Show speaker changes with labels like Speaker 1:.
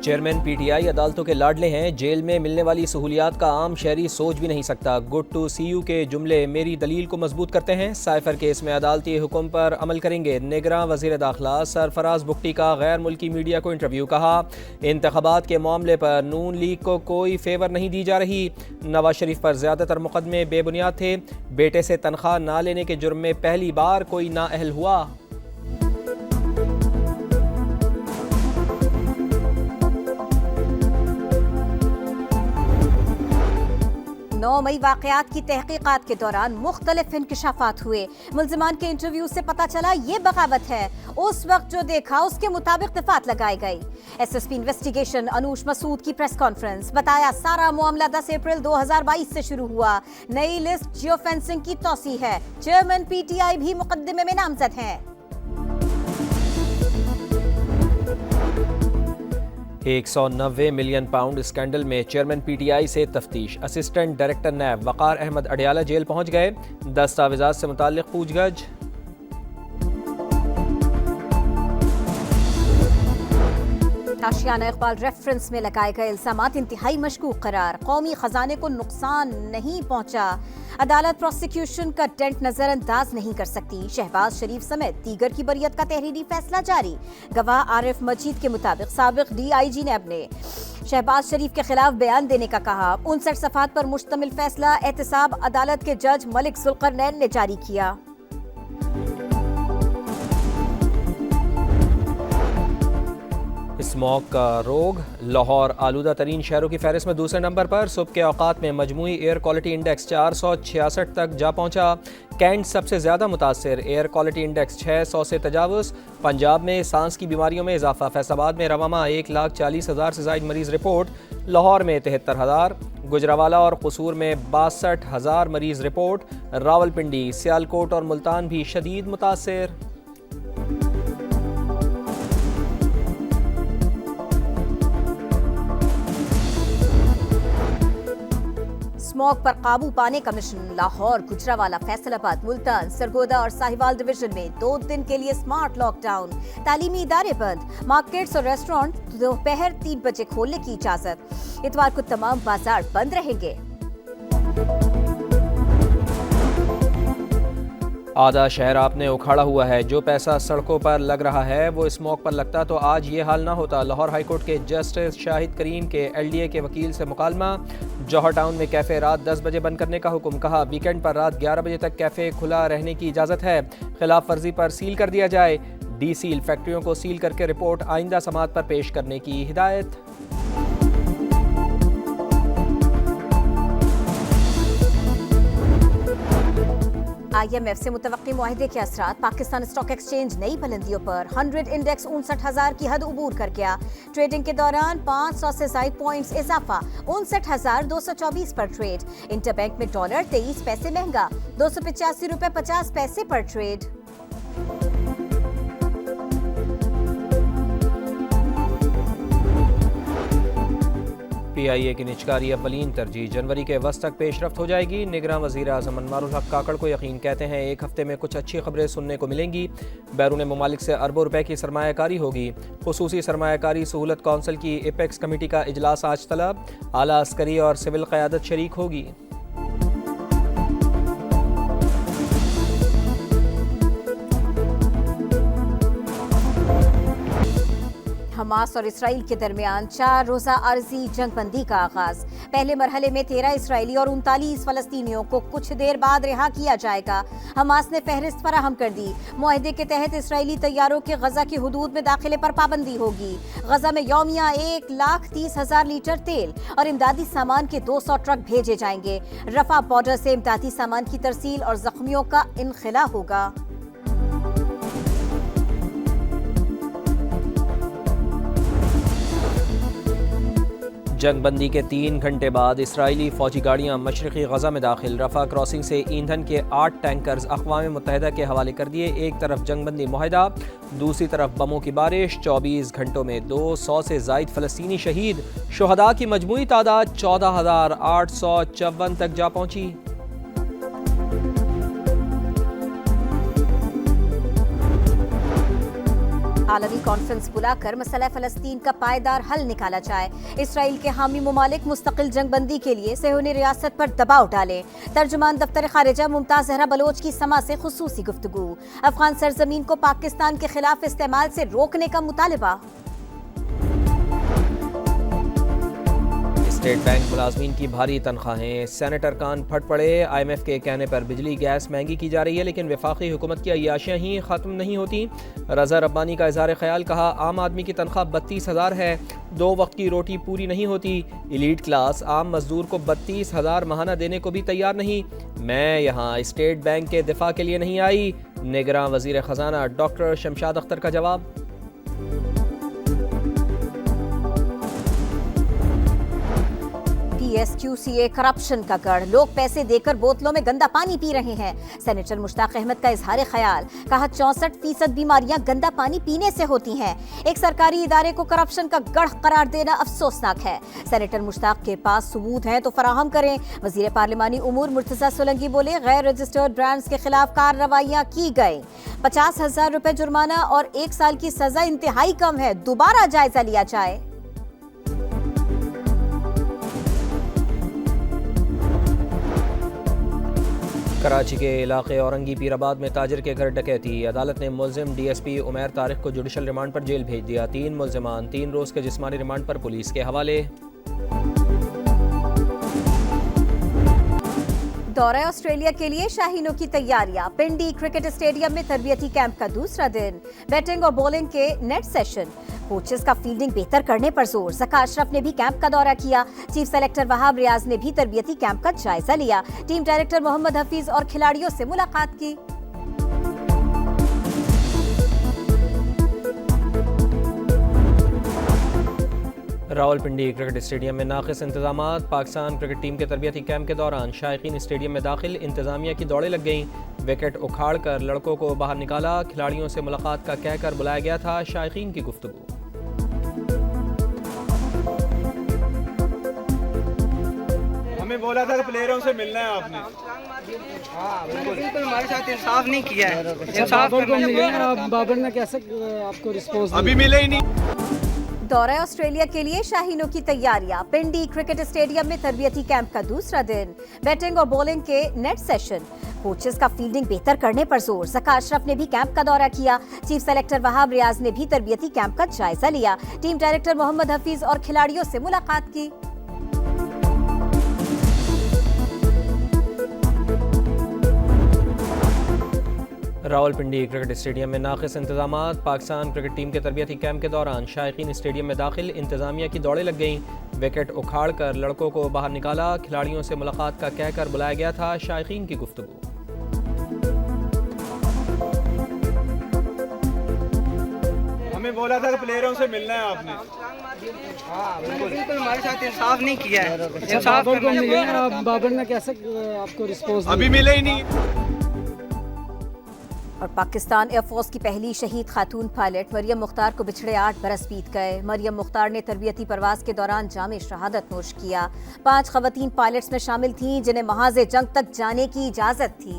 Speaker 1: Chairman PTI अदालतों के लाडले हैं। जेल में मिलने वाली सहूलियात का आम शहरी सोच भी नहीं सकता। गुड टू सी यू के जुमले मेरी दलील को मजबूत करते हैं। साइफर केस में अदालती हुक्म पर अमल करेंगे। निगरां वजीर दाखिला सरफराज बुख्ती का गैर मुल्की मीडिया को इंटरव्यू। कहा, इंतखाबात के मामले पर नून लीग को कोई फेवर नहीं दी जा रही। नवाज शरीफ पर ज्यादातर मुकदमे बेबुनियाद थे। बेटे से तनख्वाह ना लेने के जुर्म में पहली बार कोई नाअहल हुआ।
Speaker 2: 9 मई वाक़यात की तहकीकात के दौरान मुख्तलिफ इंकशाफात हुए। मुल्ज़िमान के इंटरव्यू से पता चला ये बगावत है। उस वक्त जो देखा उसके मुताबिक दफात लगाई गई। एसएसपी इन्वेस्टिगेशन अनूश मसूद की प्रेस कॉन्फ्रेंस। बताया सारा मामला 10 अप्रैल 2022 से शुरू हुआ। नई लिस्ट जियो फेंसिंग की तौसी है। चेयरमैन पीटीआई भी मुकदमे में नामजद हैं।
Speaker 1: 190 मिलियन पाउंड स्कैंडल में चेयरमैन पीटीआई से तफ्तीश। असिस्टेंट डायरेक्टर नैब वकार अहमद अडियाला जेल पहुंच गए। दस्तावेजात से मुताल्लिक पूछगछ।
Speaker 2: आशियाना इकबाल रेफरेंस में लगाए गए इल्जामात इंतहाई मशकूक करार। कौमी खजाने को नुकसान नहीं पहुंचा। अदालत प्रोसिक्यूशन का टेंट नजरअंदाज नहीं कर सकती। शहबाज शरीफ समेत दीगर की बरियत का तहरीरी फैसला जारी। गवाह आरिफ मजीद के मुताबिक साबिक डीआईजी नैब ने शहबाज शरीफ के खिलाफ बयान देने का कहा। 59 सफ़हात पर मुश्तमिल फैसला एहतसाब अदालत के जज मलिक जुल्करनैन ने जारी किया।
Speaker 1: स्मॉग का रोग। लाहौर आलूदा तरीन शहरों की फहरिस्त में दूसरे नंबर पर। सुबह के औकात में मजमूई एयर क्वालिटी इंडेक्स 466 तक जा पहुंचा। कैंट सबसे ज़्यादा मुतासर, एयर क्वालिटी इंडेक्स 600 से तजावुज़। पंजाब में सांस की बीमारियों में इजाफा। फैसलाबाद में रवामा 1,40,000 से ज़ायद मरीज रिपोर्ट। लाहौर में 73,000। गुजरावाला और कसूर में 62,000 मरीज रिपोर्ट। रावलपिंडी, सियालकोट और मुल्तान भी शदीद मुतासर।
Speaker 2: स्मॉग पर काबू पाने का मिशन। लाहौर, गुजरावाला, फैसलाबाद, मुल्तान, सरगोदा और साहिवाल डिवीजन में 2 दिन के लिए स्मार्ट लॉकडाउन। तालीमी इदारे बंद। मार्केट्स और रेस्टोरेंट दोपहर 3 बजे खोलने की इजाजत। इतवार को तमाम बाजार बंद रहेंगे।
Speaker 1: आधा शहर आपने उखाड़ा हुआ है। जो पैसा सड़कों पर लग रहा है वो स्मॉग पर लगता तो आज ये हाल ना होता। लाहौर हाईकोर्ट के जस्टिस शाहिद करीम के एलडीए के वकील से मुकालमा। जौहर टाउन में कैफे रात 10 बजे बंद करने का हुक्म। कहा, वीकेंड पर रात 11 बजे तक कैफे खुला रहने की इजाज़त है। खिलाफ वर्जी पर सील कर दिया जाए। डी सील फैक्ट्रियों को सील करके रिपोर्ट आइंदा समात पर पेश करने की हिदायत।
Speaker 2: IMF से मुतवक्की मुआहदे के असरात। पाकिस्तान स्टॉक एक्सचेंज नई बुलंदियों पर। 100 इंडेक्स 59,000 की हद उबूर कर गया। ट्रेडिंग के दौरान 500 से ज़ायद पॉइंट्स इजाफा। 59,224 पर ट्रेड। इंटरबैंक में डॉलर 23 पैसे महंगा, 285 रुपए 50 पैसे पर ट्रेड।
Speaker 1: PIA की निचकारी अव्वलीन तरजीह। जनवरी के वस्त तक पेशरफ्त हो जाएगी। निगरान वज़ीर आज़म अनवारुल हक काकड़ को यकीन। कहते हैं 1 हफ्ते में कुछ अच्छी खबरें सुनने को मिलेंगी। बैरून ममालिक से अरबों रुपए की सरमायाकारी होगी। खुसूसी सरमायाकारी सहूलत कौंसिल की एपेक्स कमेटी का इजलास आज तलब। आला अस्करी और सिविल क़यादत शरीक होगी।
Speaker 2: हमास और इसराइल के दरमियान 4 रोज़ा आर्जी जंगबंदी का आगाज। पहले मरहले में 13 इसराइली और 39 फलस्तीनियों को कुछ देर बाद रिहा किया जाएगा। हमास ने फहरिस्त फराहम कर दी। मुआहदे के तहत इसराइली तैयारों के गजा की हुदूद में दाखिले पर पाबंदी होगी। गजा में यौमिया 1,30,000 लीटर तेल और इमदादी सामान के 200 ट्रक भेजे जाएंगे। रफा बॉर्डर से इमदादी सामान की तरसील और जख्मियों का इनखला होगा।
Speaker 1: जंगबंदी के 3 घंटे बाद इसराइली फौजी गाड़ियां मशरक़ी गजा में दाखिल। रफा क्रॉसिंग से ईंधन के 8 टैंकर्स अक़वाम मुत्तहिदा के हवाले कर दिए। एक तरफ जंगबंदी मुआहदा, दूसरी तरफ बमों की बारिश। 24 घंटों में 200 से ज़ायद फ़लस्तीनी शहीद। शुहदा की मजमूई तादाद 14,854 तक जा पहुंची।
Speaker 2: आलमी कॉन्फ्रेंस बुलाकर मसला फ़लस्तीन का पायदार हल निकाला जाए। इसराइल के हामी मुमालिक मुस्तकिल जंगबंदी के लिए सेहूनी रियासत पर दबाव डालें। तर्जुमान दफ्तर खारिजा मुमताज जहरा बलोच की समा से खुसूसी गुफ्तगू। अफगान सरजमीन को पाकिस्तान के खिलाफ इस्तेमाल से रोकने का मुतालिबा।
Speaker 1: स्टेट बैंक मुलाजमीन की भारी तनख्वाहें, सेनेटर कान फट पड़े। IMF के कहने पर बिजली गैस महंगी की जा रही है, लेकिन वफाकी हुकूमत की अय्याशियाँ ही ख़त्म नहीं होती। रज़ा रब्बानी का इज़हार ख्याल, कहा आम आदमी की तनख्वाह 32,000 है, 2 वक्त की रोटी पूरी नहीं होती। एलीट क्लास आम मजदूर को 32,000 महाना देने को भी तैयार नहीं। मैं यहाँ स्टेट बैंक के दिफा के लिए नहीं आई। निगरान वज़ीर ख़जाना डॉक्टर शमशाद अख्तर का जवाब।
Speaker 2: PSQCA करप्शन का गढ़, लोग पैसे देकर बोतलों में गंदा पानी पी रहे हैं। सेनेटर मुश्ताक अहमद का इजहार ख्याल, कहा 64% बीमारियां गंदा पानी पीने से होती हैं। एक सरकारी इदारे को करप्शन का गढ़ करार देना अफसोसनाक है। सेनेटर मुश्ताक के पास सबूत हैं तो फराहम करें। वजीर पार्लिमानी उमूर मुर्तजा सोलंकी बोले, गैर रजिस्टर्ड ब्रांड्स के खिलाफ कार्रवाइयां की गई। 50,000 रुपए जुर्माना और 1 साल की सजा इंतहाई कम है, दोबारा जायजा लिया जाए।
Speaker 1: कराची के इलाके औरंगी पीराबाद में ताजिर के घर डकैती, अदालत ने मुल्जिम DSP उमैर तारिक को जुडिशल रिमांड पर जेल भेज दिया। 3 मुल्जिमान 3 रोज के जिस्मानी रिमांड पर पुलिस के हवाले।
Speaker 2: दौरा ऑस्ट्रेलिया के लिए शाहीनों की तैयारियां, पिंडी क्रिकेट स्टेडियम में तरबियती कैंप का दूसरा दिन। बैटिंग और बॉलिंग के नेट सेशन, कोचेस का फील्डिंग बेहतर करने पर जोर। ज़का अशरफ ने भी कैंप का दौरा किया। चीफ सेलेक्टर वहाब रियाज ने भी तरबियती कैंप का जायजा लिया। टीम डायरेक्टर मोहम्मद हफीज और खिलाड़ियों से मुलाकात की।
Speaker 1: रावलपिंडी क्रिकेट स्टेडियम में नाक़िस इंतजामात, पाकिस्तान क्रिकेट टीम के तरबियती कैंप के दौरान शायकीन स्टेडियम में दाखिल, इंतजामिया की दौड़ें लग गईं। विकेट उखाड़ कर लड़कों को बाहर निकाला, खिलाड़ियों से मुलाकात का कहकर बुलाया गया था। शायकीन की गुफ्तगू।
Speaker 3: हमें बोला था कि प्लेयरों से मिलना है आपने।
Speaker 4: बिल्कुल हमारे साथ इंसाफ नहीं किया है। इंसाफ
Speaker 5: बाबर को मिले, बाबर ने कैसे आपको रिस्पॉन्स
Speaker 3: अभी मिले ही नहीं।
Speaker 2: दौरा ऑस्ट्रेलिया के लिए शाहीनों की तैयारियां, पिंडी क्रिकेट स्टेडियम में तरबियती कैंप का दूसरा दिन। बैटिंग और बॉलिंग के नेट सेशन, कोचेस का फील्डिंग बेहतर करने पर जोर। ज़का अशरफ ने भी कैंप का दौरा किया। चीफ सेलेक्टर वहाब रियाज ने भी तरबियती कैंप का जायजा लिया। टीम डायरेक्टर मोहम्मद हफीज और खिलाड़ियों से मुलाकात की।
Speaker 1: रावलपिंडी क्रिकेट स्टेडियम में नाक़िस इंतजामात, पाकिस्तान क्रिकेट टीम के तरबियती कैंप के दौरान शायकीन स्टेडियम में दाखिल, इंतजामिया की दौड़ें लग गईं। विकेट उखाड़ कर लड़कों को बाहर निकाला, खिलाड़ियों से मुलाकात का कहकर बुलाया गया था। शायकीन की गुफ्तगू।
Speaker 3: हमें बोला था कि प्लेयरों से मिलना है आपने।
Speaker 4: बिल्कुल हमारे साथ इंसाफ नहीं किया है। इंसाफ
Speaker 5: बाबर को मिले, बाबर ने कैसे आपको रिस्पॉन्स
Speaker 3: अभी मिले ही नहीं।
Speaker 2: और पाकिस्तान एयरफोर्स की पहली शहीद खातून पायलट मरियम मुख्तार को बिछड़े 8 बरस बीत गए। मरियम मुख्तार ने तरबियती परवाज के दौरान जामे शहादत नोश किया। 5 खवातीन पायलट्स में शामिल थीं जिन्हें महाज़े जंग तक जाने की इजाजत थी।